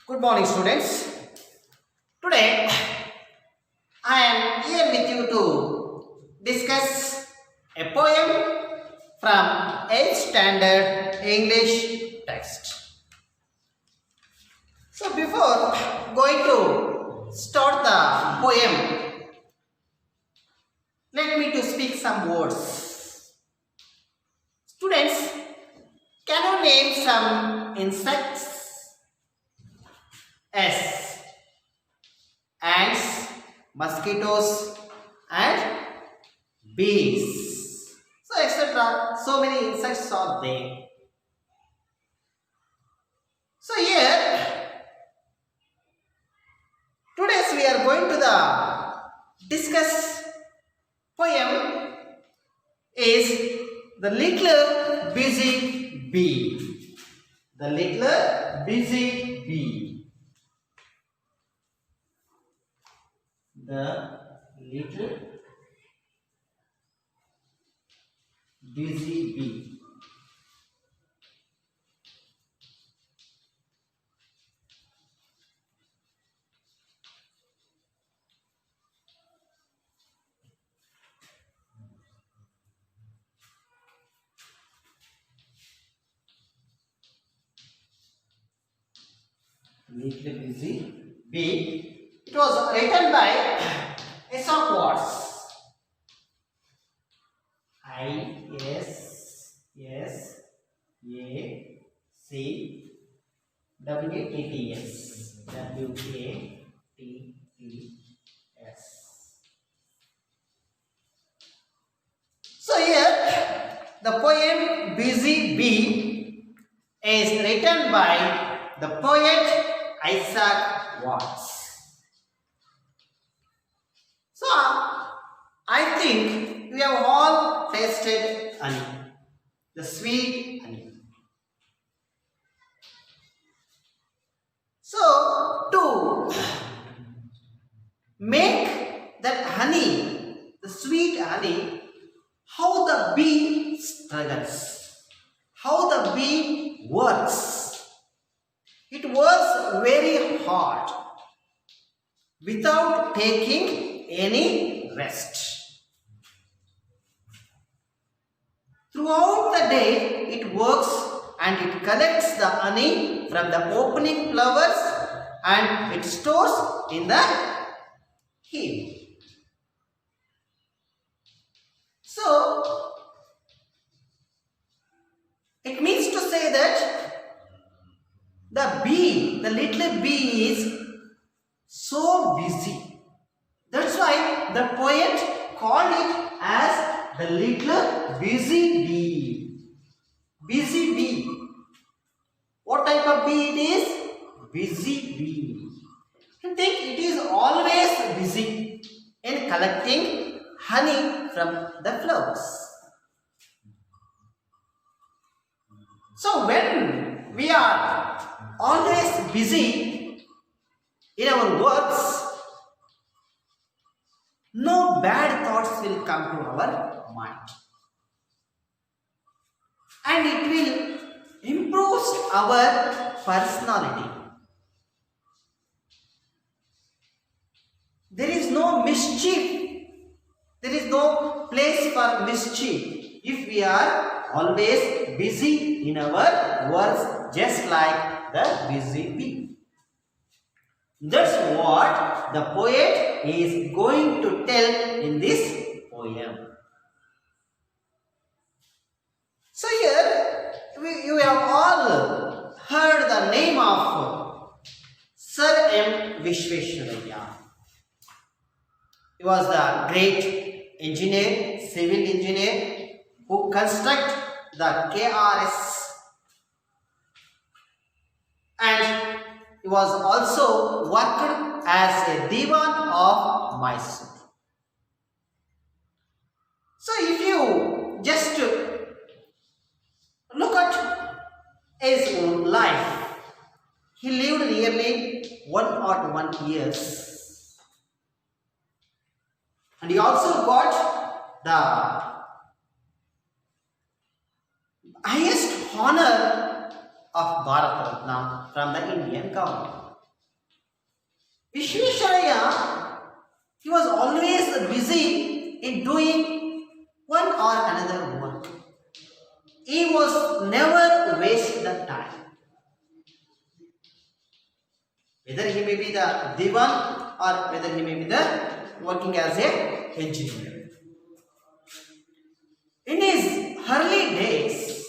Good morning, students. Today I am here with you to discuss a poem from 8th Standard English text. So, before going to start the poem, let me to speak some words. Students, can you name some insects? S. Ants, mosquitoes and bees. So etc. So many insects are there. So here, today we are going to the discuss poem is The Little Busy Bee. The Little Busy Bee. The little busy bee. Little busy bee. It was written by Watts. Isaac So here the poem Busy Bee is written by the poet Isaac Watts. So I think we have all tasted honey, the sweet honey. So to make that honey, the sweet honey, how the bee struggles, how the bee works. It works very hard without taking any rest. Throughout the day it works and it collects the honey from the opening flowers and it stores in the hive. So it means to say that the little bee is so busy. That's why the poet called it as the little busy bee. Busy bee. What type of bee it is? Busy bee. I think it is always busy in collecting honey from the flowers. So when we are always busy in our works, no bad thoughts will come to our mind. And it will improve our personality. There is no mischief. There is no place for mischief if we are always busy in our works, just like the busy bee. That's what the poet is going to tell in this poem. So here you have all heard the name of Sir M. Vishveshwaraya. He was the great engineer, civil engineer who constructed the KRS, and he was also worked as a Diwan of Mysore. So if you just look at his life, he lived nearly 101 years. And he also got the highest honor of Bharat Ratna from the Indian government. Vishweshwaraya, he was always busy in doing one or another work. He was never waste the time. Whether he may be the Divan or whether he may be the working as a engineer. In his early days,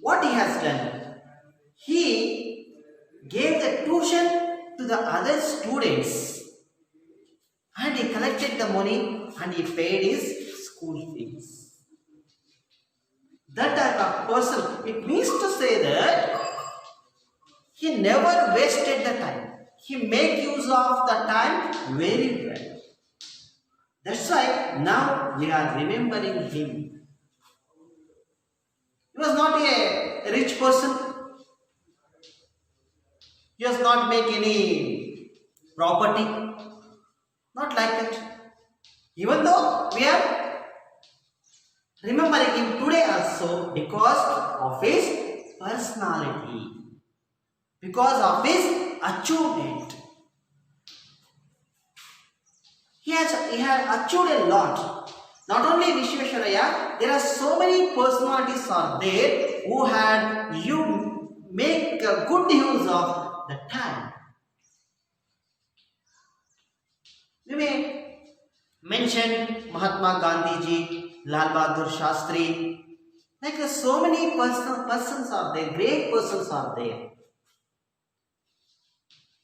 what he has done? He gave the tuition to the other students and he collected the money and he paid his school fees. That type of person, it means to say that he never wasted the time. He made use of the time very well. That's why now we are remembering him. He was not a rich person. He does not make any property. Not like that. Even though we are remembering him today also because of his personality. Because of his achievement. He had achieved a lot. Not only Vishweshwaraya, there are so many personalities are there who had make a good use of the time. We may mention Mahatma Gandhi ji, Lal Bahadur Shastri. Like so many persons are there, great persons are there.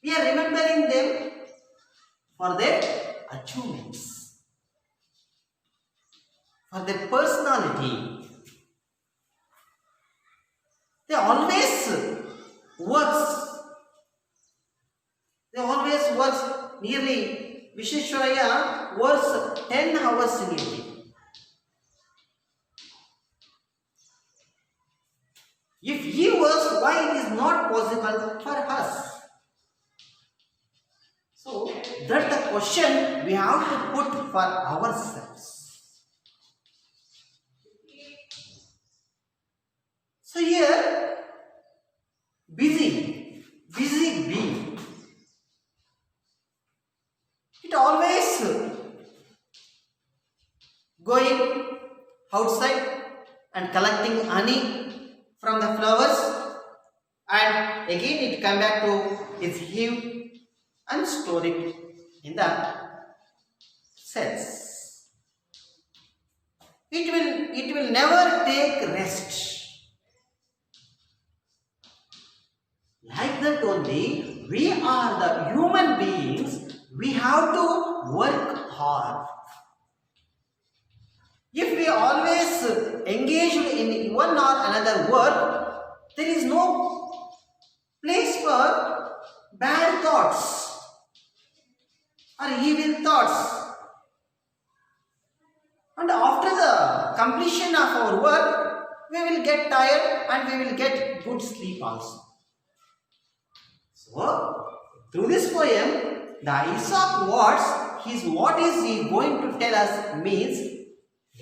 We are remembering them for their achievements, for their personality. They always works nearly. Vishweshwaraya works 10 hours in a day. If he works, why it is not possible for us? So, that's the question we have to put for ourselves. So here, busy bee. It always going outside and collecting honey from the flowers, and again it come back to its hive and store it in the cells. It will never take rest. Like that only, we are the human beings. We have to work hard. If we always engage in one or another work, there is no place for bad thoughts or evil thoughts. And after the completion of our work, we will get tired and we will get good sleep also. So, through this poem, the Aesop what is he going to tell us means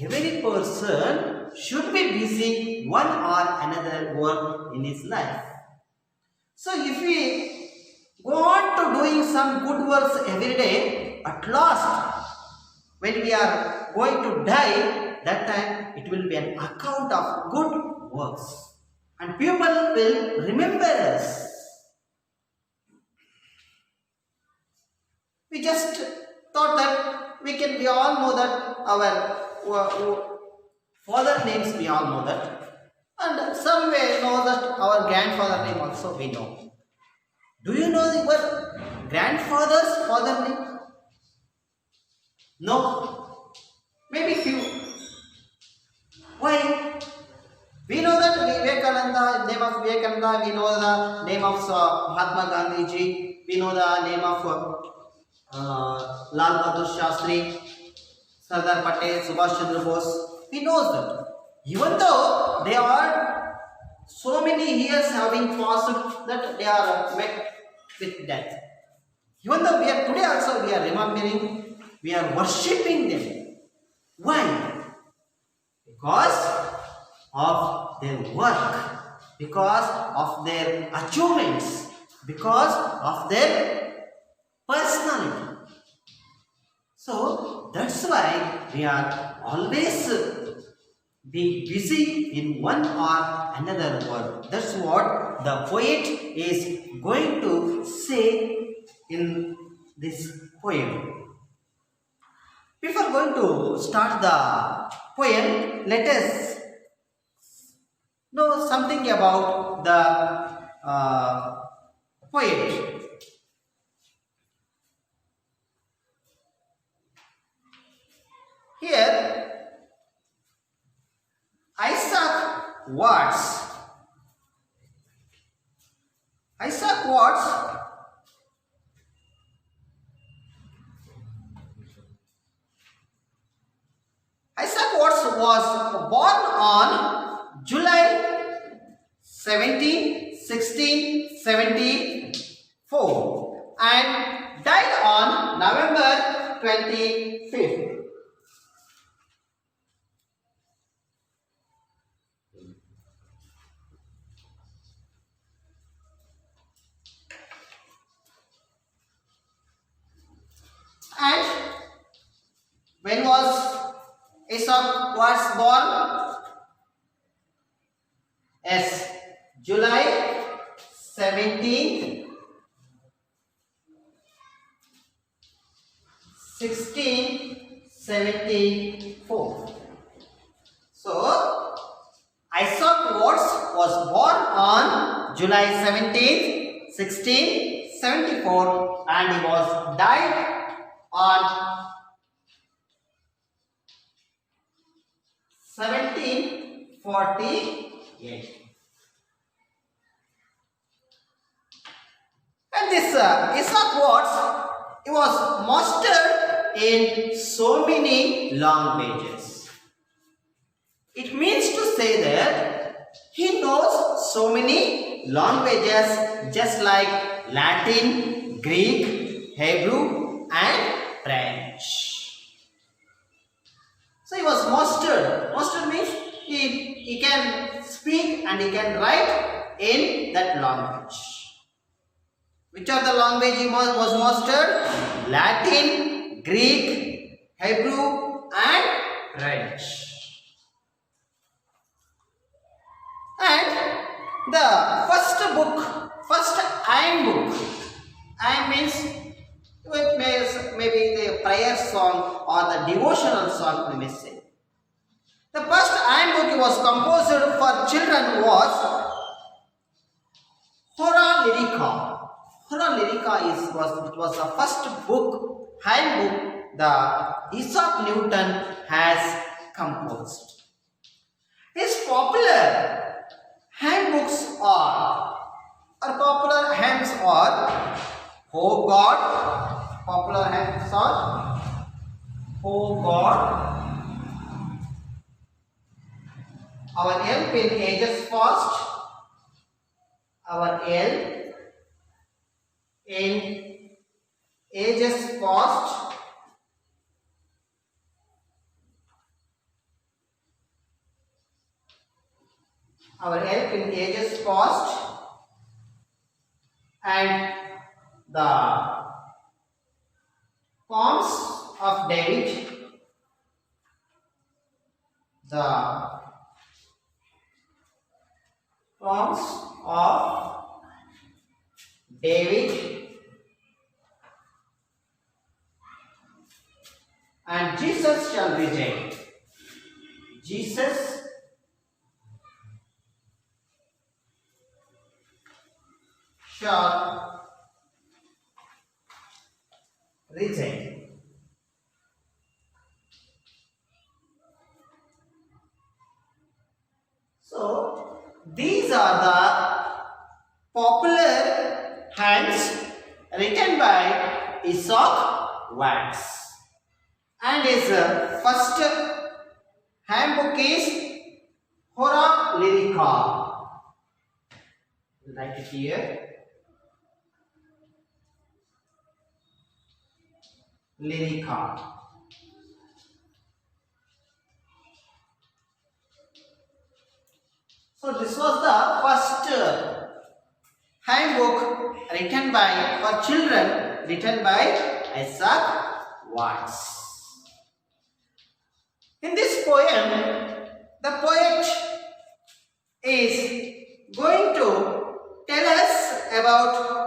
every person should be busy one or another work in his life. So, if we go on to doing some good works every day, at last, when we are going to die, that time it will be an account of good works. And people will remember us. We just thought that we all know that our father names, we all know that. And some way know that our grandfather name also we know. Do you know your grandfather's father name? No. Maybe few. Why? We know that Vivekananda, name of Vivekananda, we know the name of Mahatma Gandhi ji, we know the name of Lal Bahadur Shastri, Sardar Patel, Subhash Chandra Bose. He knows that. Even though they are so many years having passed that they are met with death. Even though we are today also we are remembering, we are worshipping them. Why? Because of their work, because of their achievements, because of their personality. So that's why we are always be busy in one or another work. That's what the poet is going to say in this poem. Before going to start the poem, let us know something about the poet. Here, Isaac Watts. Isaac Watts was born on July 17, 1674 and died on November 25th. And when was Isaac Watts born? Yes, July 17th, 1674. So, Isaac Watts was born on July 17th, 1674 and he was died on 1748. And this Isaac Watts, he was mastered in so many languages. It means to say that he knows so many languages just like Latin, Greek, Hebrew and French. So he was mastered. Mastered means he can speak and he can write in that language. Which are the language he was mastered? Latin, Greek, Hebrew and French. And the first hymn book. Hymn means maybe the prayer song or the devotional song we may say. The first hymn book was composed for children was Hora Lyrica. Hora Lyrica was the first hymn book the Isaac Newton has composed. His popular hymn books are popular hymns are Oh God. Popular hymns are Oh God, our help in ages past, our help in ages past, our help in ages past, and the Psalms of David, the Psalms of David, and Jesus shall reign. Jesus shall reign. So these are the popular hymns written by Isaac Watts, and his first hymn book is Hora Lyrica. Write it here. Lyrica. So this was the first hymn book written by for children written by Isaac Watts. In this poem, the poet is going to tell us about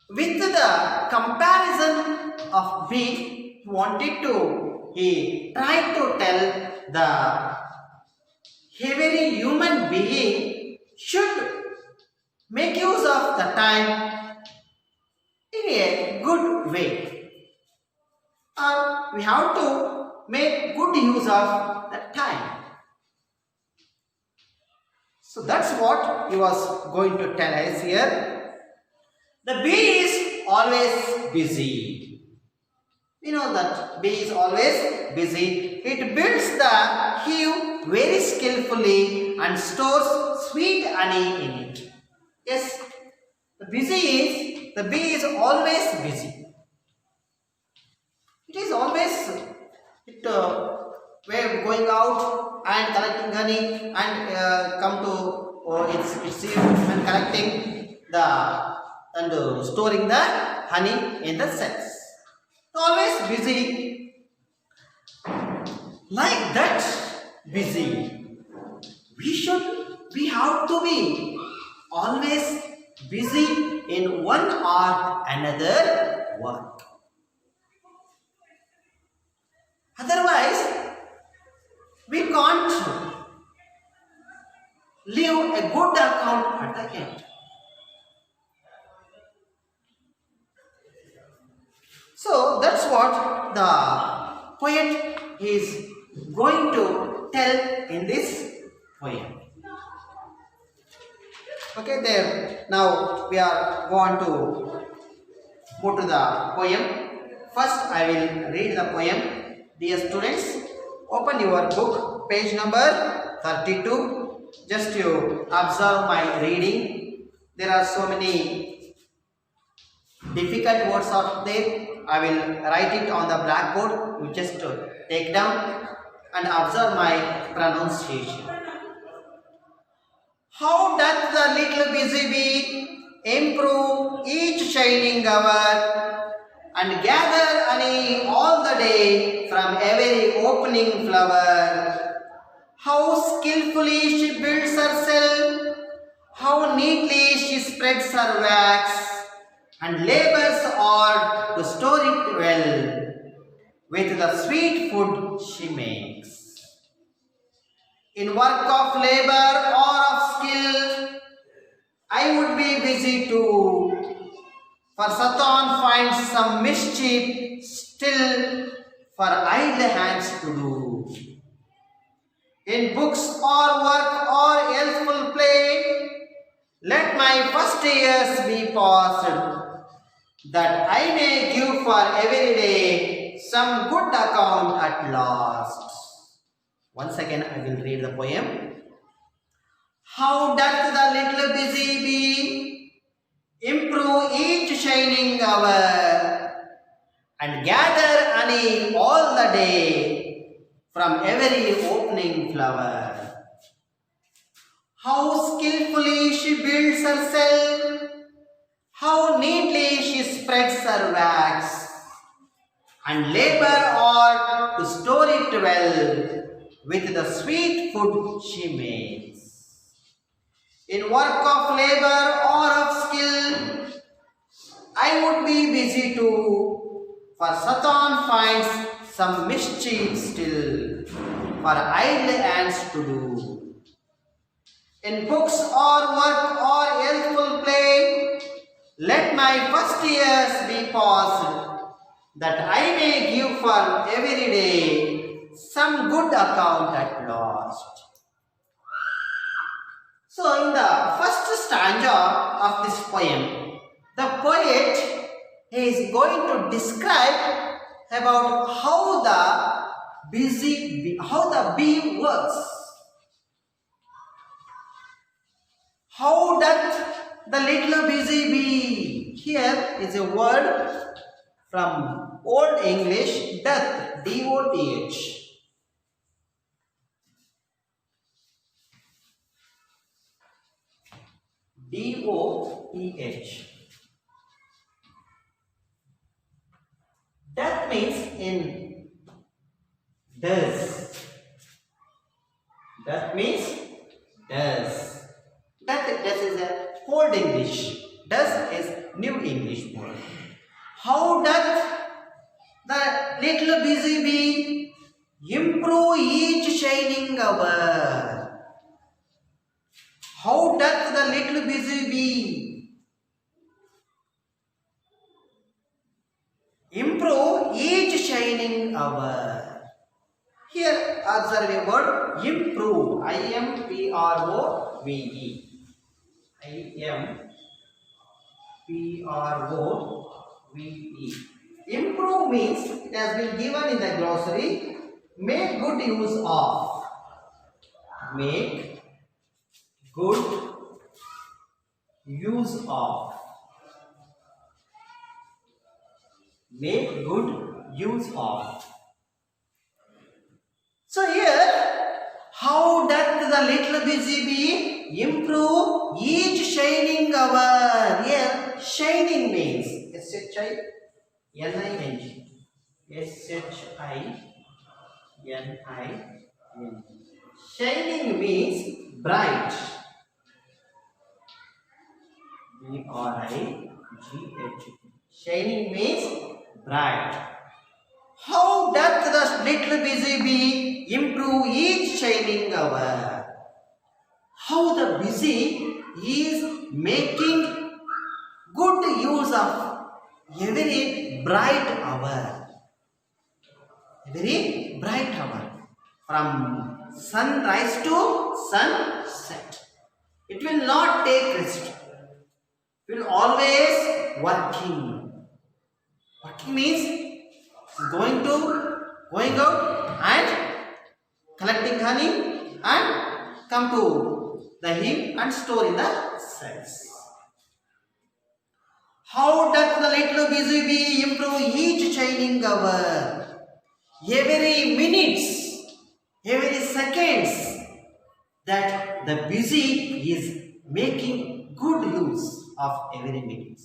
with the comparison of bee, he tried to tell the every human being should make use of the time in a good way, or we have to make good use of the time. So that's what he was going to tell us here. The bee is always busy. We know that bee is always busy. It builds the hive very skillfully and stores sweet honey in it. Yes, the bee is always busy. It is always we're going out and collecting honey and come to its hive and collecting storing the honey in the cells. Always busy. Like that busy, we have to be always busy in one or another work. Otherwise, we can't leave a good account at the end. So that's what the poet is going to tell in this poem. Okay, there. Now we are going to move to the poem. First, I will read the poem. Dear students, open your book, page number 32. Just you observe my reading. There are so many difficult words out there. I will write it on the blackboard. You just take down and observe my pronunciation. How doth the little busy bee improve each shining hour and gather honey all the day from every opening flower? How skillfully she builds herself, how neatly she spreads her wax, and labors hard to store it well with the sweet food she makes. In work of labor or of skill, I would be busy too, for Satan finds some mischief still for idle hands to do. In books or work or elseful play, let my first years be passed, that I may give for every day some good account at last. Once again, I will read the poem. How doth the little busy bee improve each shining hour and gather honey all the day from every opening flower? How skillfully she builds herself, how neatly she spreads her wax, and labor hard to store it well with the sweet food she makes. In work of labor or of skill, I would be busy too, for Satan finds some mischief still for idle hands to do. In books or work or elseful play, let my first years be passed, that I may give for every day some good account at last. So in the first stanza of this poem, the poet is going to describe about how the bee works. How doth the little busy bee? Here is a word from Old English, doth, D-O-T-H. D-O-T-H. Old English. Does is New English word. How doth the little busy bee improve each shining hour? How doth the little busy bee improve each shining hour? Here observe a word improve. I-M-P-R-O-V-E. I-M-P-R-O-V-E. Improve means it has been given in the glossary. Make good use of. Make good use of. Make good use of. So here, how doth the little busy bee improve each shining hour? Here, shining means S-H-I-N-I-N-G. S-H-I-N-I-N-G. Shining means bright. B-R-I-G-H. Shining means bright. How doth the little busy bee improve each shining hour? How the busy is making good use of every bright hour. Very bright hour. From sunrise to sunset. It will not take rest. It will always working. Working means going out and collecting honey and come to the hive and store in the cells. How doth the little busy bee improve each shining hour? Every minutes, every seconds that the busy is making good use of every minutes.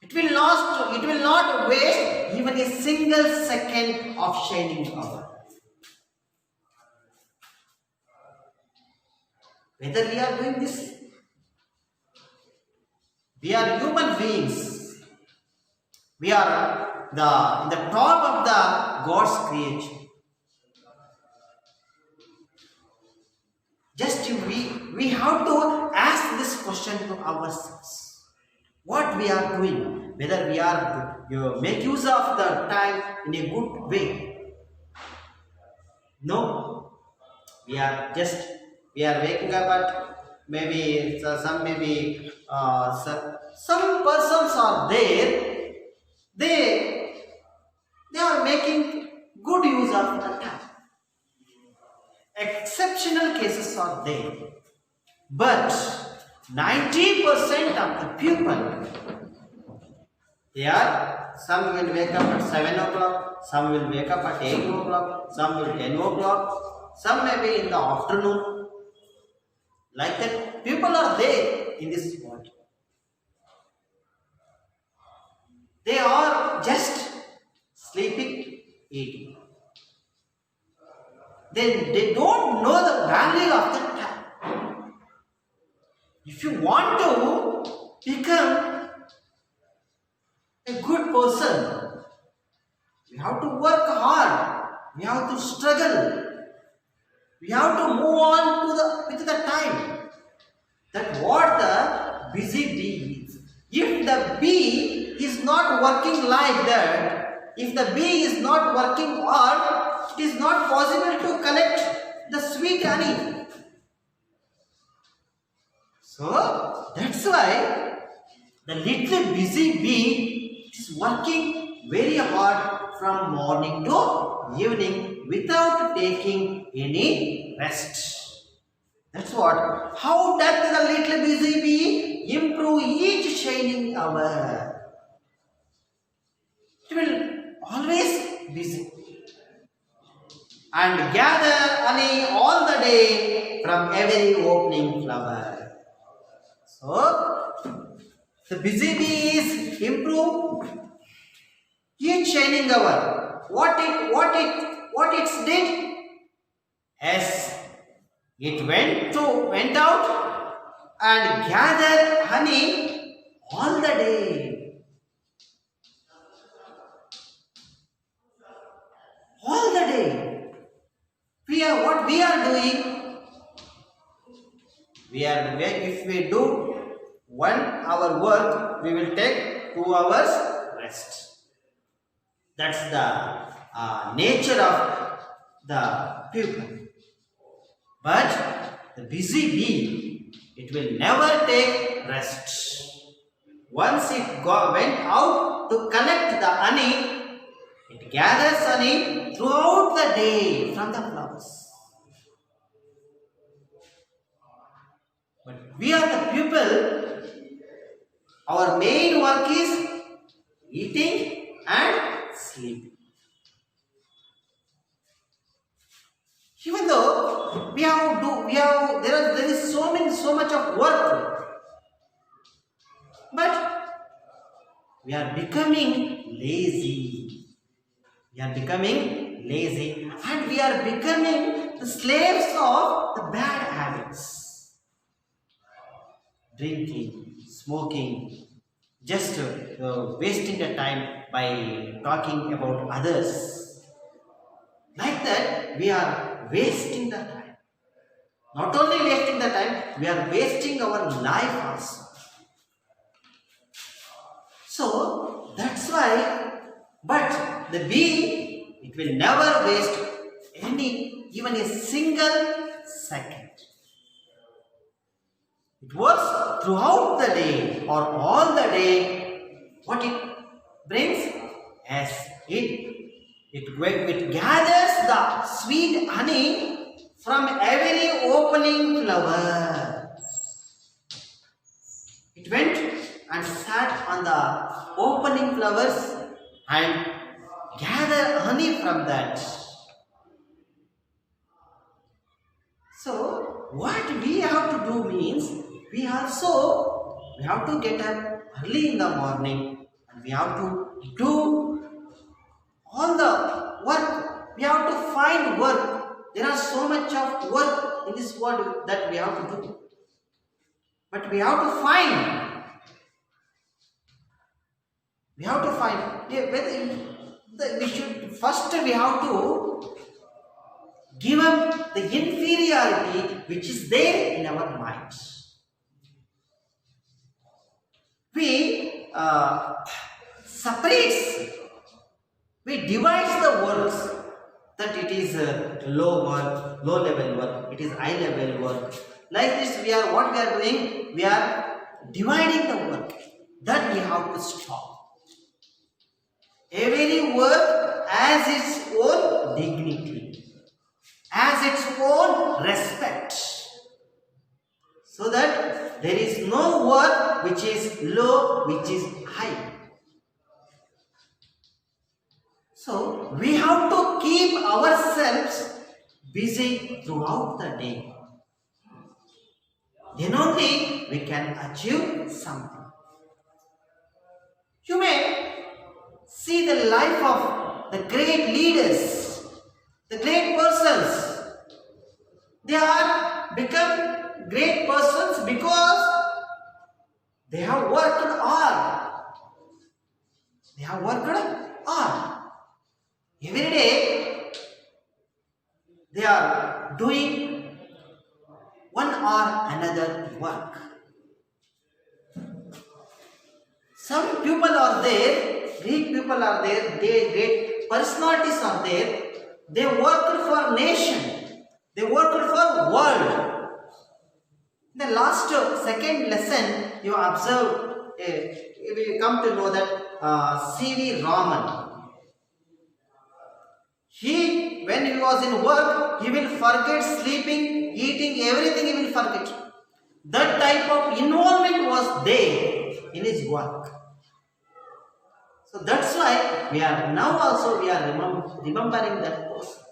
It will not waste even a single second of shining hour. Whether we are doing this, we are human beings. We are in the top of the God's creation. Just we have to ask this question to ourselves. What we are doing, whether we are make use of the time in a good way. No, we are waking up at maybe some persons are there. They are making good use of the time. Exceptional cases are there, but 90% of the people, some will wake up at 7 o'clock, some will wake up at 8 o'clock, some will 10 o'clock, some may be in the afternoon. Like that, people are there in this world. They are just sleeping, eating. They don't know the value of the time. If you want to become a good person, we have to work hard. We have to struggle. We have to move on with the time. That's what the busy bee is. If the bee is not working like that, if the bee is not working hard, it is not possible to collect the sweet honey. So that's why the little busy bee is working very hard from morning to evening without taking any rest. That's what. How doth the little busy bee improve each shining hour? It will always busy and gather honey all the day from every opening flower. So the busy bees improve each shining hour. What it did? Yes, it went out and gather honey all the day. All the day. What we are doing? If we do 1 hour work, we will take 2 hours rest. That's the nature of the pupil. But the busy bee, it will never take rest. Once it went out to collect the honey, it gathers honey throughout the day from the flowers. But we are the pupil. Our main work is eating and sleeping. Even though there is so much of work, but we are becoming lazy. We are becoming lazy, and we are becoming the slaves of the bad habits. Drinking, smoking, just wasting the time by talking about others. Like that, we are wasting the time. Not only wasting the time, we are wasting our life also. So, that's why, but the bee, it will never waste even a single second. It works throughout the day or all the day. What it brings? Yes, it gathers the sweet honey from every opening flower. It went and sat on the opening flowers and gathered honey from that. So, what we have to do means, we have to get up early in the morning and we have to do all the work. We have to find work. There are so much of work in this world that we have to do. But we have to find. We have to find. We have to give up the inferiority which is there in our minds. We divide the works, that it is low work, low level work, it is high level work. Like this, what we are doing, we are dividing the work. That we have to stop. Every work has its own dignity, has its own respect, so that there is no work which is low, which is high. So, we have to keep ourselves busy throughout the day. Then only we can achieve something. You may see the life of the great leaders, the great persons. They are become great persons because they have worked hard. They have worked hard. Every day they are doing one or another work. Some people are there, great people are there, great personalities are there. They worked for nation. They worked for world. In the last second lesson, you observe, you come to know that C.V. Raman. When he was in work, he will forget sleeping, eating, everything he will forget. That type of involvement was there in his work. So that's why we are remembering that person.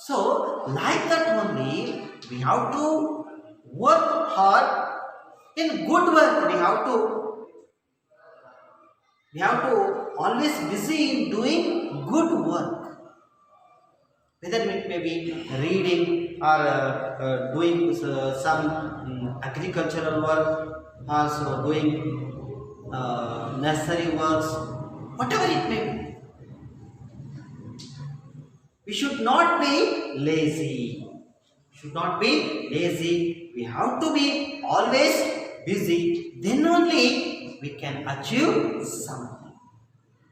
So like that only, we have to work hard in good work. We have to always busy in doing good work. Whether it may be reading, are doing some agricultural work, also doing nursery works, whatever it may be. We should not be lazy. Should not be lazy. We have to be always busy. Then only we can achieve something.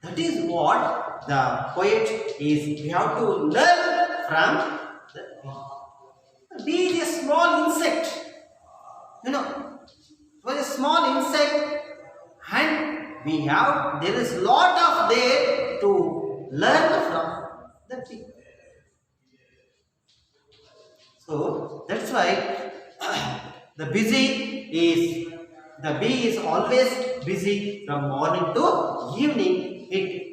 That is what the poet is. We have to learn from the bee. Bee is a small insect. You know, it was a small insect, and there is lot of there to learn from the bee. So that's why the bee is always busy from morning to evening. It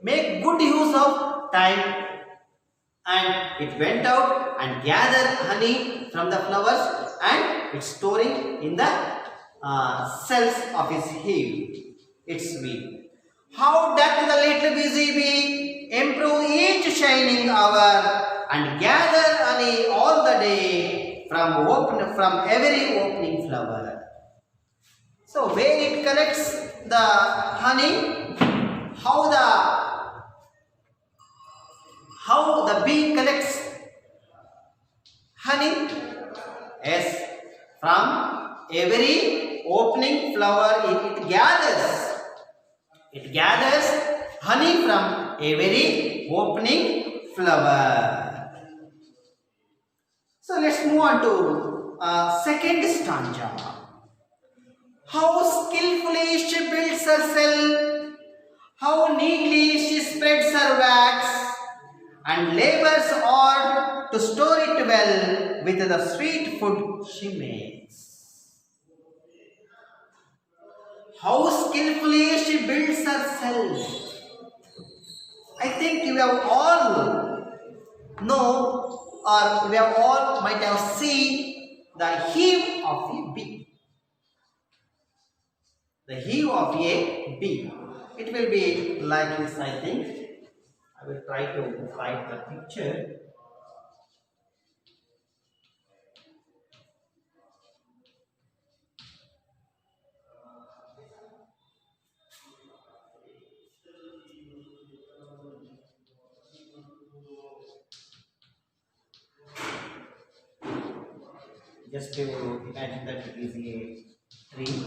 make good use of time, and it went out and gathered honey from the flowers, and it's storing in the cells of its hive, its wing. How doth the little busy bee improve each shining hour, and gather honey all the day from every opening flower. So where it collects the honey, how the bee collects honey? Yes, from every opening flower it gathers honey from every opening flower. So let's move on to second stanza. How skillfully she builds her cell, how neatly she spreads her wax, and labors hard to store it well with the sweet food she makes. How skillfully she builds her cell. I think you have all know, or we have all might have seen the hive of a bee. The hive of a bee. It will be like this, I think. I will try to write the picture. Just to imagine that it is a tree.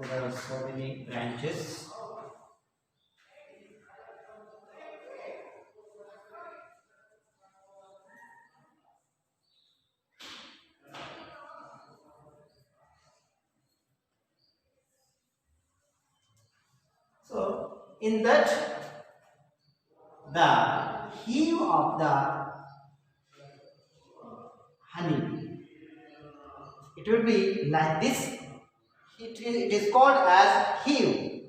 There are so many branches. So, in that, the hive of the honey, it will be like this. It is called as hive.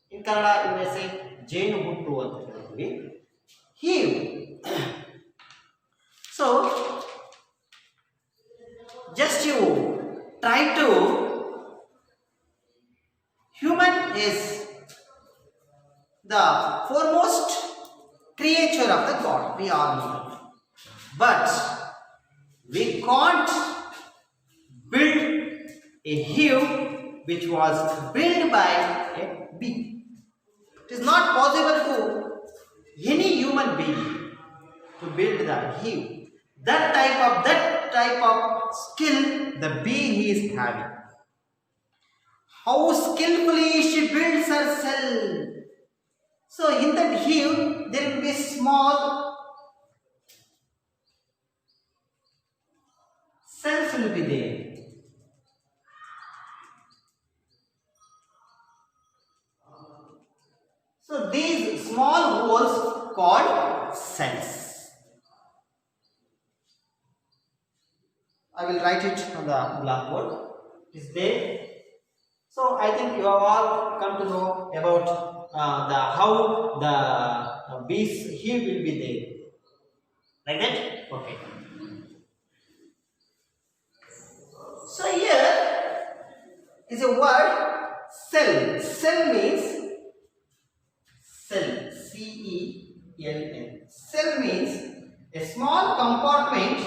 In Kannada, you may say Jane Huttu anta ಹೇಳಿ. Hive. So, just you try to. Human is the foremost creature of the God. We all know. But we can't build a hive which was built by a bee. It is not possible to any human being to build the hive. That type of skill the bee is having. How skillfully she builds her cell. So in that hive there will be small cells will be there. So these small holes called cells. I will write it on the blackboard. It is there. So I think you have all come to know about how the bees, he will be there. Like that? Okay. So here is a word cell. Cell means cell. C-E-L-L. Cell means a small compartment.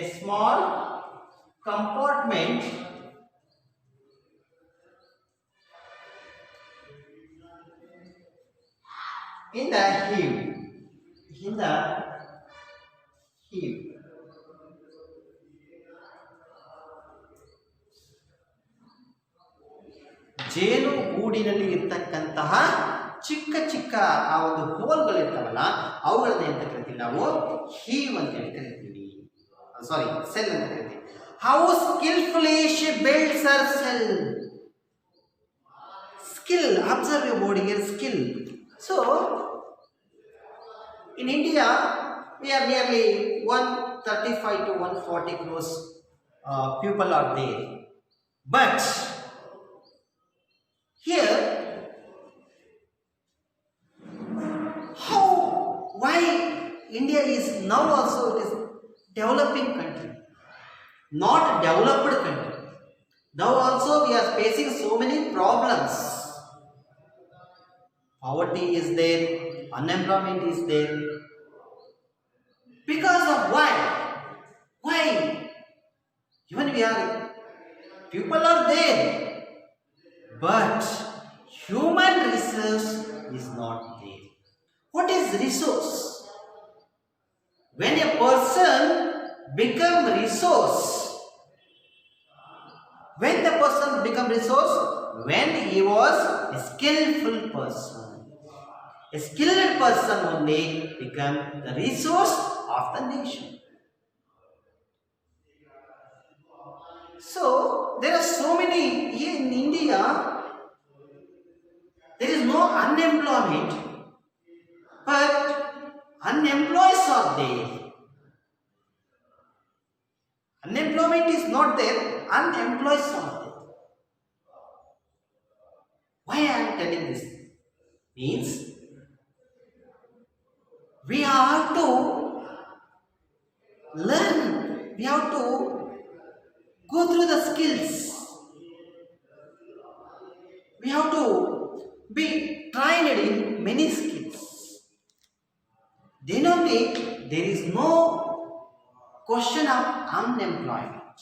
A small compartment in the hive. In the hive. ಜೇನು ಗೂಡಿನಲ್ಲಿ ಇರ್ತಕ್ಕಂತಹ ಚಿಕ್ಕ ಚಿಕ್ಕ ಆ ಒಂದು ಹೋಲ್ಗಳಿರ್ತಾವಲ್ಲ ಅವುಗಳನ್ನ ಅಂತ ಕರಿತೀವಿ ನಾವು ಹೀವ್ ಅಂತ ಹೇಳಿ ಕರಿತೀವಿ. ಸಾರಿ, ಸೆಲ್ ಅಂತ ಕರಿತೀವಿ. How ಸ್ಕಿಲ್ಫುಲಿ she builds Har cell. Skill, observe your word here, skill. So in India we are nearly 135 to 140 crores people are there, but here how, why India is now also it is developing country, not developed country. Now also we are facing so many problems. Poverty is there, unemployment is there. Because of why? Why? Even we are, people are there, but human resource is not there. What is resource? When a person become resource, when the person become resource, when he was a skillful person. A skilled person only become the resource of the nation. So there are so many here in India. There is no unemployment, but unemployed are there. Unemployment is not there, unemployed are there. Why I am telling this? Means we have to learn, we have to go through the skills, we have to be trained in many skills. Then only there is no question of unemployment.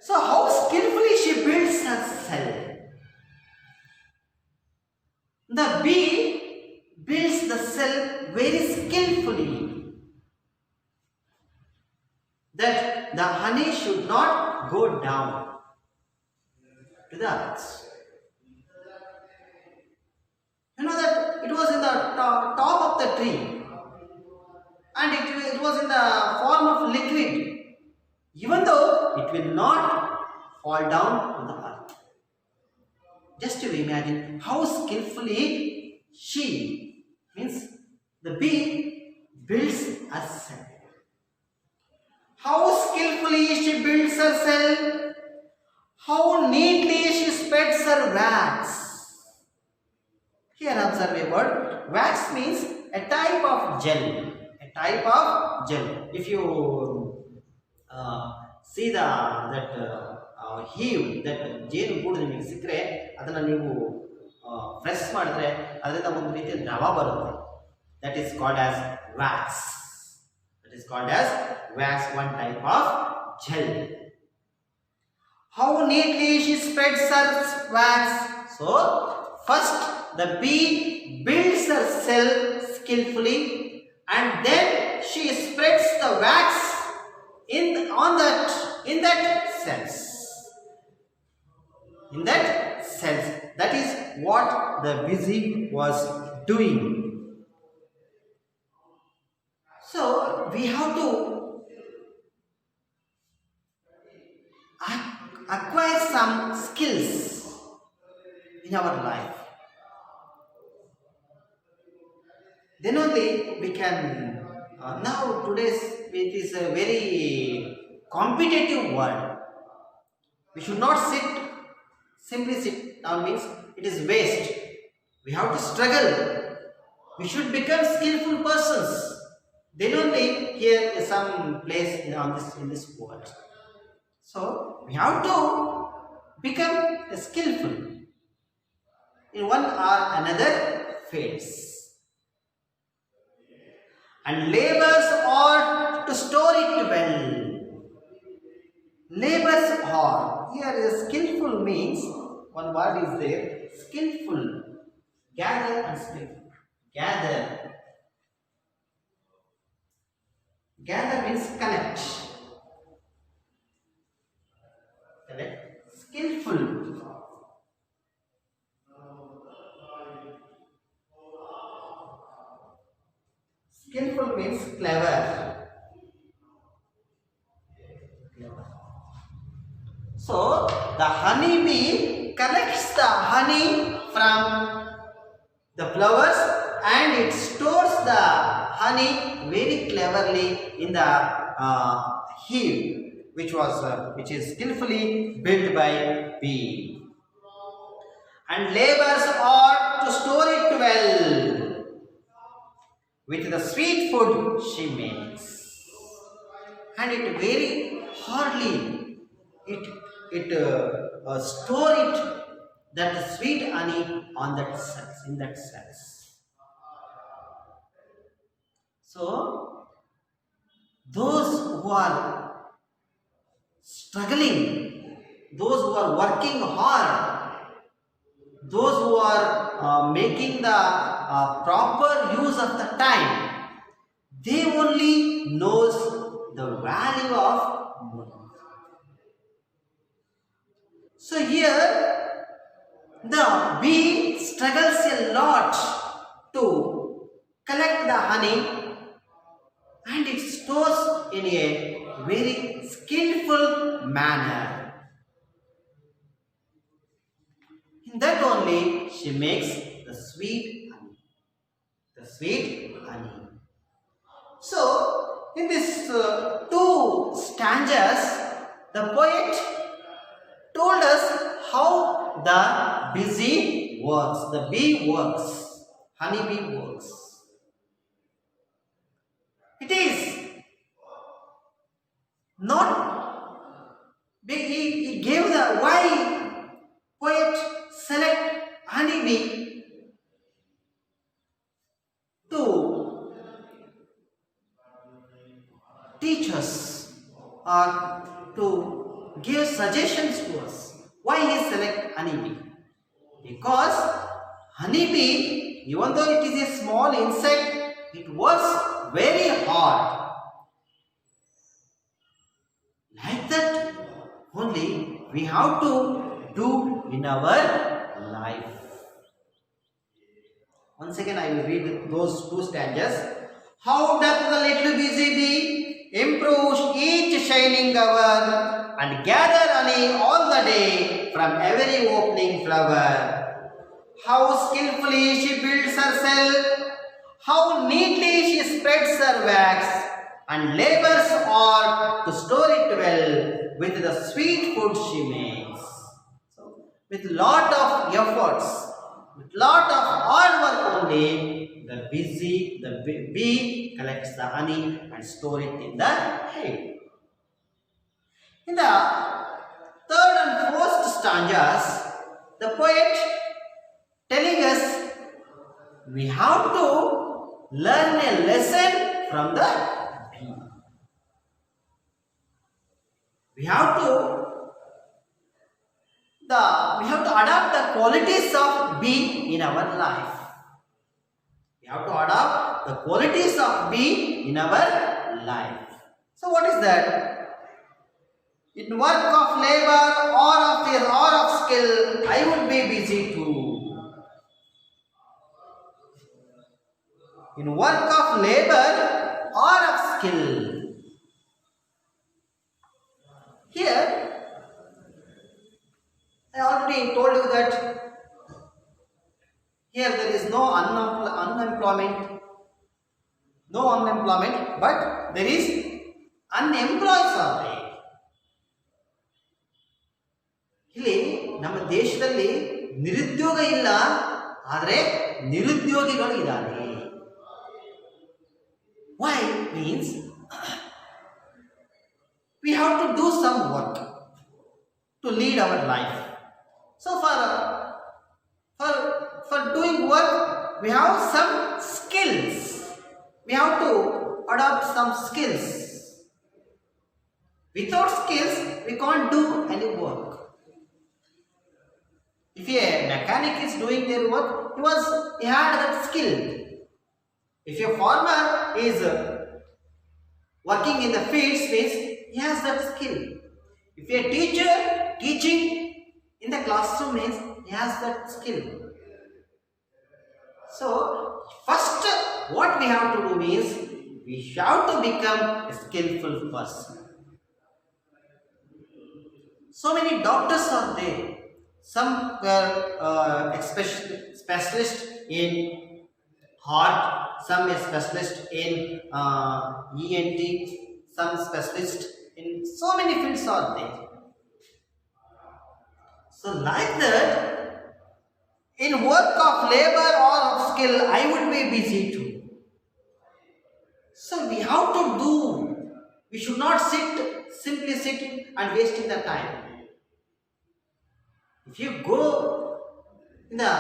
So how skillfully she builds her cell. The bee builds the cell very skillfully, that the honey should not go down to the earth. You know that it was in the top of the tree and it was in the form of liquid, even though it will not fall down to the earth. Just to imagine how skillfully she, means the bee, builds a cell. How skillfully she builds her cell, how neatly she spreads her wax. Here observe a word. Wax means a type of gel. A type of gel. If you see that hive that ಜೇನು ಗೂಡು ನಿಮಗೆ ಸಿಕ್ಕರೆ ಅದನ್ನು ನೀವು press ಮಾಡಿದ್ರೆ ಅದರಿಂದ ಒಂದು ರೀತಿಯ ದ್ರವ ಬರುತ್ತೆ. That is called as wax. That is called as wax, one type of gel. How neatly she spreads Har wax. So first the B builds her cell skillfully and then she spreads the wax in that cells. In that cells. That is what the busy was doing. So we have to acquire some skills in our life. Then only we can. Now today's it is a very competitive world. We should not sit Simply now means it is waste. We have to struggle. We should become skillful persons. Then only here is some place in this world. So we have to become skillful in one or another phase. And labors are to store it well. Labors are. Here is skillful means one word is there. Skillful. Gather and skillful. Gather. Gather means connect. Connect. Skillful. Skillful means clever. So the honeybee collects the honey from the flowers and it stores the honey very cleverly in the hive which is skillfully built by bee. And labors are to store it well with the sweet food she makes, and it very hardly store it that sweet honey on that cells in that cells. So those who are struggling, those who are working hard, those who are making the proper use of the time, they only knows the value of money. So here the bee struggles a lot to collect the honey and it stores in a very skillful manner. In that only she makes the sweet honey. The sweet honey. So in these two stanzas, the poet told us how the busy works, the bee works, honeybee works. It is not, he gave the why poet select honeybee to teach us or to give suggestions to us. Why he select honeybee? Because honeybee, even though it is a small insect, it works very hard. Like that only we have to do in our life. Once again I will read those two stanzas. How doth the little busy bee improve each shining hour and gather honey all the day from every opening flower. How skillfully she builds herself, how neatly she spreads her wax, and labors hard to store it well with the sweet food she makes. So, with lot of efforts, with lot of hard work only, the bee collects the honey and store it in the hive. In the third and fourth stanzas, the poet telling us we have to learn a lesson from the bee. We have to adopt the qualities of bee in our life. We have to adopt the qualities of bee in our life. So what is that? In work of labor or of skill, I would be busy too. In work of labor or of skill. Here, I already told you that here there is no unemployment, but there is unemployed are there. Here, ನಮ್ಮ ದೇಶದಲ್ಲಿ ನಿರುದ್ಯೋಗ ಇಲ್ಲ, ಆದರೆ ನಿರುದ್ಯೋಗಿಗಳು ಇದ್ದಾರೆ. Why? Means we have to do some work to lead our life. So for doing work, we have some skills. We have to adopt some skills. Without skills, we can't do any work. If a mechanic is doing their work, he had that skill. If a farmer is working in the field space, he has that skill. If a teacher teaching in the classroom means he has that skill. So first what we have to do means we have to become a skillful person. So many doctors are there. Some were specialist in heart, some is specialist in ENT, some specialist in so many fields are there. So like that, in work of labor or of skill, I would be busy too. So we have to do. We should not simply sit and wasting the time. If you go in the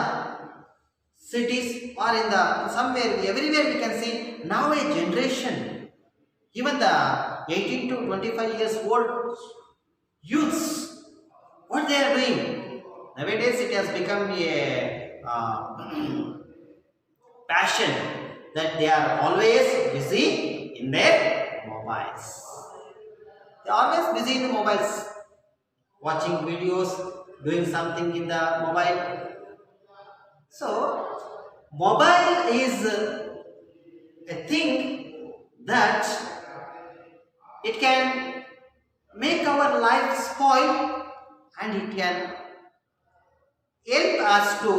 cities or in the somewhere, everywhere we can see now a generation, even the 18 to 25 years old youths, what they are doing nowadays, it has become a passion that they are always busy in their mobiles. They are always busy in the mobiles, watching videos, doing something in the mobile. So mobile is a thing that it can make our life spoil, and it can help us to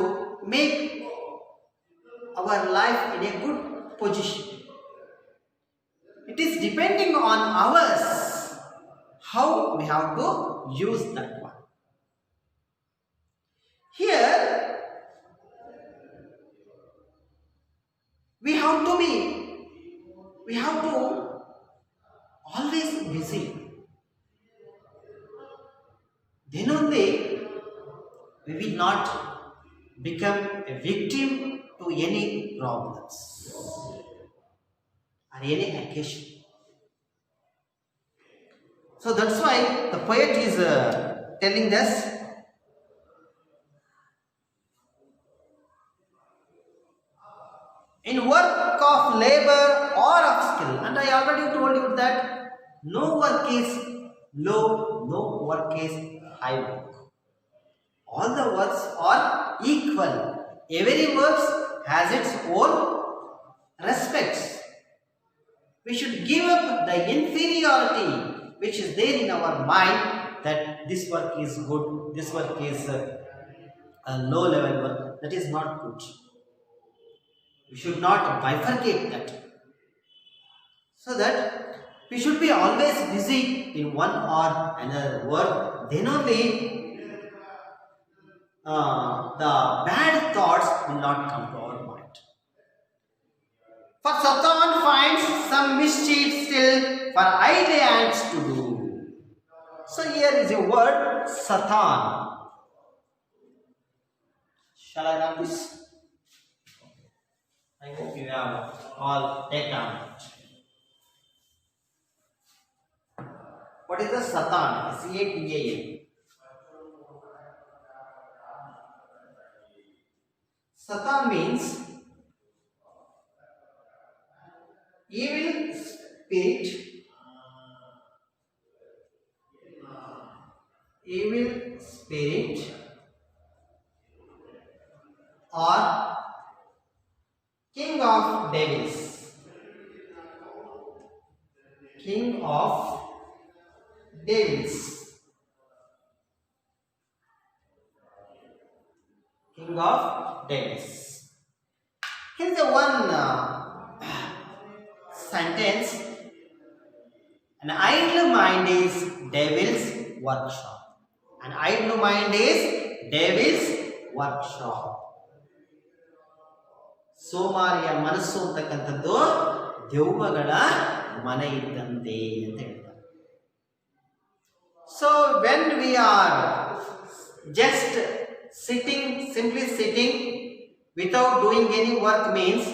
make our life in a good position. It is depending on us how we have to use that one. Here we have to always busy. Then only we will not become a victim to any problems or any occasion. So that's why the poet is telling us, in work of labor or of skill, and I already told you that no work is low, no work is high work. All the works are equal. Every work has its own respects. We should give up the inferiority which is there in our mind, that this work is good, this work is a low level work. That is not good. We should not bifurcate that. So that we should be always busy in one or another work. Then only the bad thoughts will not come to our mind. For Satan finds some mischief still for idle ants to do. So here is a word, Satan. Shall I run this? I hope you have all taken it. What is the Satan? S-A-T-A-N. Satan means evil spirit, or king of devils. King of devils. King of devils. Here's the one sentence. An idle mind is devil's workshop. An idle mind is devil's workshop. ಸೋಮಾರಿಯ ಮನಸ್ಸು ಅಂತಕ್ಕಂಥದ್ದು ದೆವ್ವಗಳ ಮನೆ ಇದ್ದಂತೆ ಅಂತ ಹೇಳ್ತಾರೆ. So when we are just simply sitting without doing any work means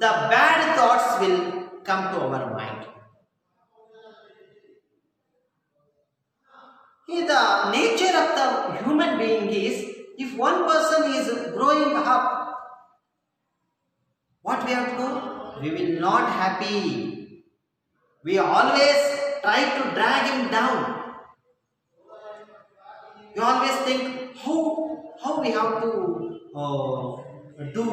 the bad thoughts will come to our mind. The nature of the human being is, if one person is growing up, what we have to do? We will not happy. We always try to drag him down. We always think how we have to do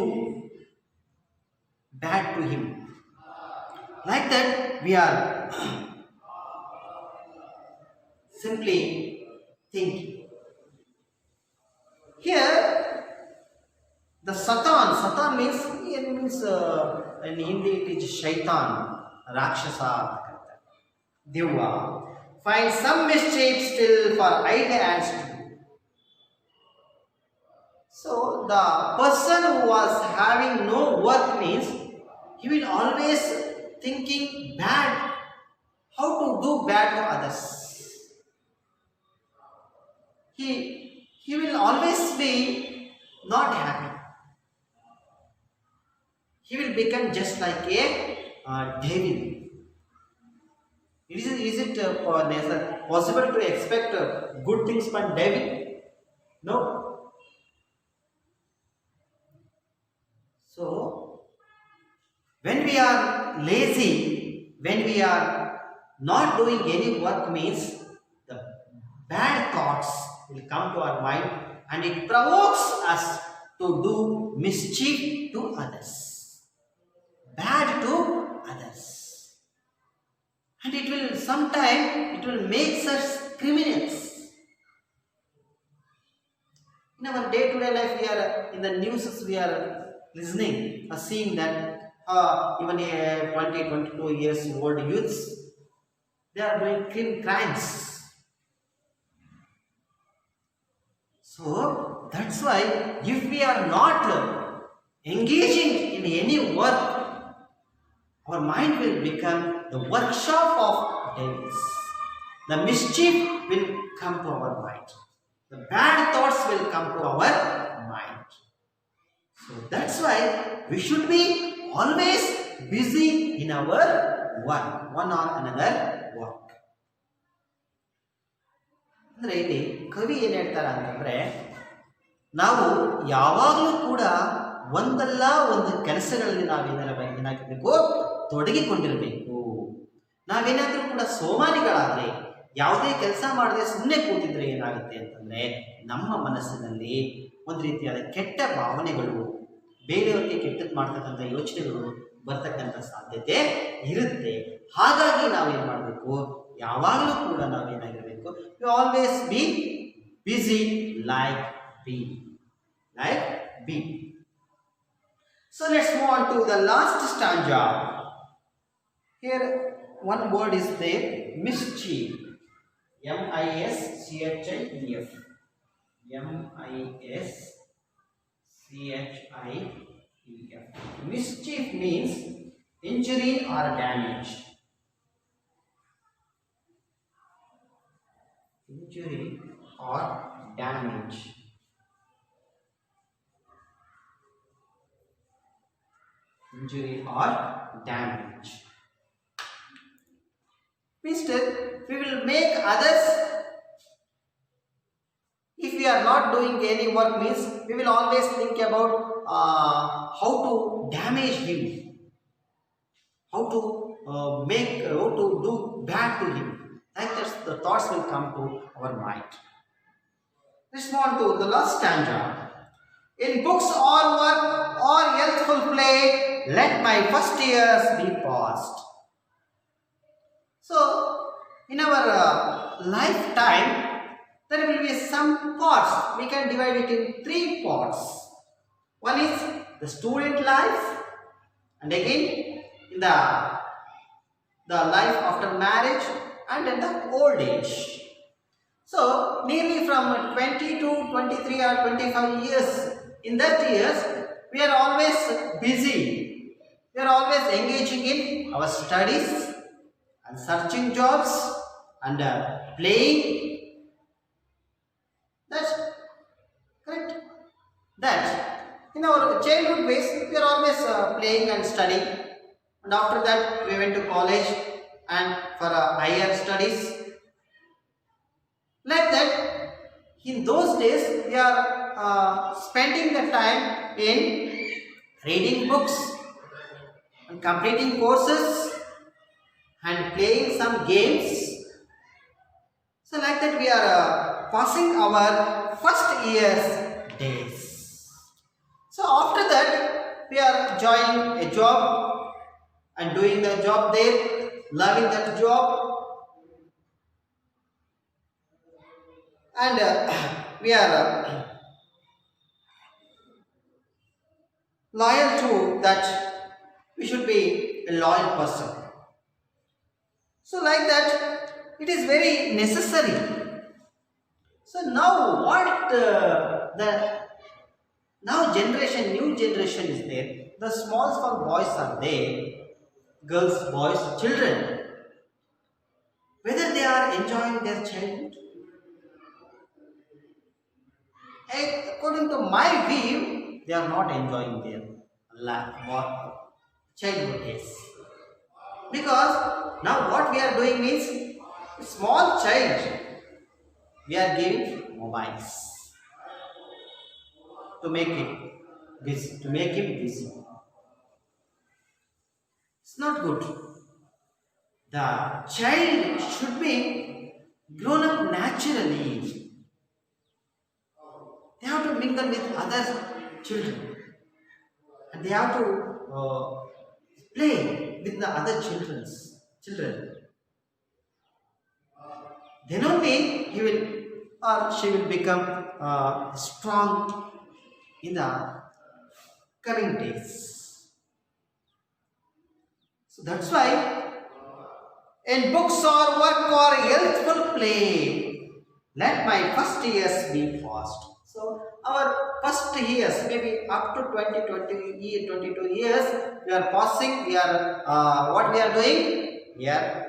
bad to him. Like that we are simply thinking. Here the Satan means in Hindi it is Shaitan, Rakshasa, Deva. Find some mischief still for idle hands to do. So the person who was having no work means he will always thinking bad, how to do bad to others. He will always be not happy. He will become just like a devil. Is it possible to expect good things from devil? No. So when we are lazy, when we are not doing any work means the bad thoughts will come to our mind and it provokes us to do mischief to others, bad to others, and it will make us criminals. In our day-to-day life, we are in the news, we are listening or seeing that even 20-22 years old youths, they are doing crimes. So that's why if we are not engaging in any work, our mind will become the workshop of devils. The mischief will come to our mind. The bad thoughts will come to our mind. So that's why we should be always busy in our work, one or another work. ಅಂದರೆ ಇಲ್ಲಿ ಕವಿ ಏನು ಹೇಳ್ತಾರೆ ಅಂತಂದರೆ, ನಾವು ಯಾವಾಗಲೂ ಕೂಡ ಒಂದಲ್ಲ ಒಂದು ಕೆಲಸಗಳಲ್ಲಿ ಏನಾಗಿರಬೇಕು, ತೊಡಗಿಕೊಂಡಿರಬೇಕು. ನಾವೇನಾದರೂ ಕೂಡ ಸೋಮಾರಿಗಳಾದರೆ, ಯಾವುದೇ ಕೆಲಸ ಮಾಡದೆ ಸುಮ್ಮನೆ ಕೂತಿದ್ರೆ ಏನಾಗುತ್ತೆ ಅಂತಂದರೆ ನಮ್ಮ ಮನಸ್ಸಿನಲ್ಲಿ ಒಂದು ರೀತಿಯಾದ ಕೆಟ್ಟ ಭಾವನೆಗಳು, ಬೇರೆಯವರಿಗೆ ಕೆಟ್ಟದ್ದು ಮಾಡ್ತಕ್ಕಂಥ ಯೋಚನೆಗಳು ಬರ್ತಕ್ಕಂಥ ಸಾಧ್ಯತೆ ಇರುತ್ತೆ. ಹಾಗಾಗಿ ನಾವೇನು ಮಾಡಬೇಕು, ಯಾವಾಗಲೂ ಕೂಡ ನಾವೇನಾಗಿರಬೇಕು, you always be busy like bee. So let's move on to the last stanza. Here one word is there, mischief. M-I-S-C-H-I-E-F. M-I-S-C-H-I-E-F. Mischief means injury or damage. Injury or damage. Injury or damage. Means we will make others, if we are not doing any work means we will always think about how to damage him, how to do bad to him. Like that the thoughts will come to our mind. Let's move on to the last stanza. In books or work or healthful play, let my first years be past. So, in our lifetime, there will be some parts. We can divide it in 3 parts. One is the student life, and again in the life after marriage, and in the old age. So nearly from 20 to 23 or 25 years, in that years we are always busy. We are always engaging in our studies and searching jobs and playing. That's correct. That in our childhood days we are always playing and studying, and after that we went to college and for higher studies. Like that, in those days we are spending the time in reading books and completing courses and playing some games. So like that we are passing our first year's days. So after that we are joining a job and doing the job there, loving that job, and we are loyal to that. We should be a loyal person. So like that it is very necessary. So now what the now generation, new generation is there. The small boys are there, girls, boys, children. Whether they are enjoying their childhood, according to my view, they are not enjoying their childhood days. Because now what we are doing means, small child, we are giving mobiles to make it busy, to make him busy. It's not good. The child should be grown up naturally. They have to mingle with other children, and they have to play with the other children. Then only he will or she will become strong in the coming days. So that's why in books or work or healthful play, let my first years be fast. So our first years, maybe up to 22 years, we are passing. We are what we are doing? We are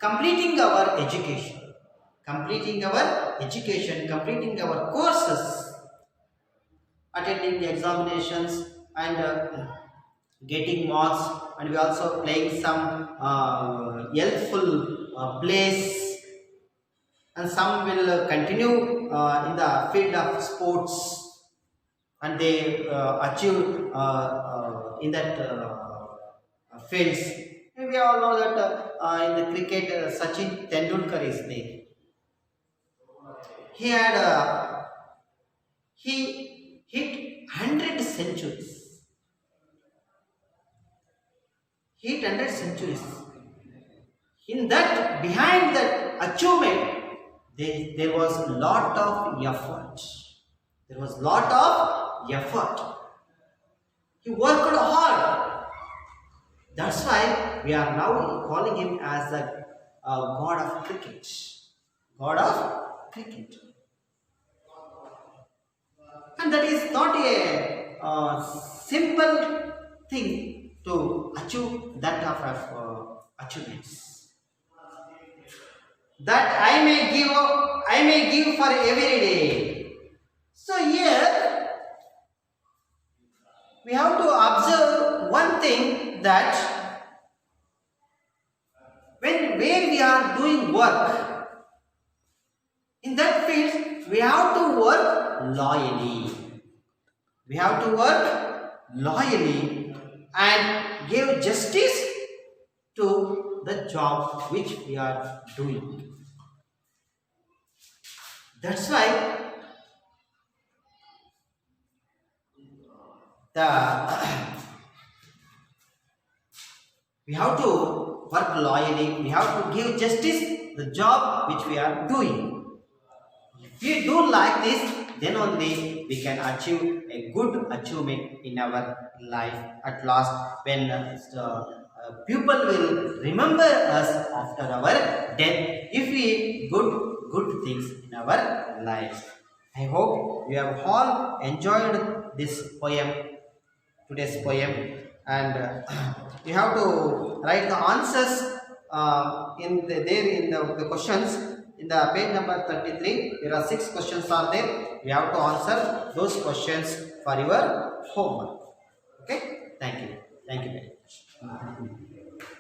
completing our education, completing our courses, attending the examinations and getting marks, and we also playing some healthful plays, and some will continue in the field of sports, and they achieve in that fields. And we all know that in the cricket, Sachin Tendulkar is there. He had he hit 100 centuries. Hit 100 centuries. In that, behind that achievement, there was a lot of effort. There was lot of effort. He worked hard. That's why we are now calling him as the god of cricket. God of cricket. And that is not a simple thing to achieve that of achievements. That I may give for every day. So here we have to observe one thing, that where we are doing work, in that field we have to work loyally. We have to work loyally and give justice to the job which we are doing. That's why we have to work loyally, we have to give justice the job which we are doing. If we do like this, then only we can achieve a good achievement in our life at last, when people will remember us after our death, if we good things in our life. I hope you have all enjoyed this poem, today's poem, and you have to write the answers in the questions in the page number 33. There are 6 questions are there. You have to answer those questions for your homework. Okay, thank you very much.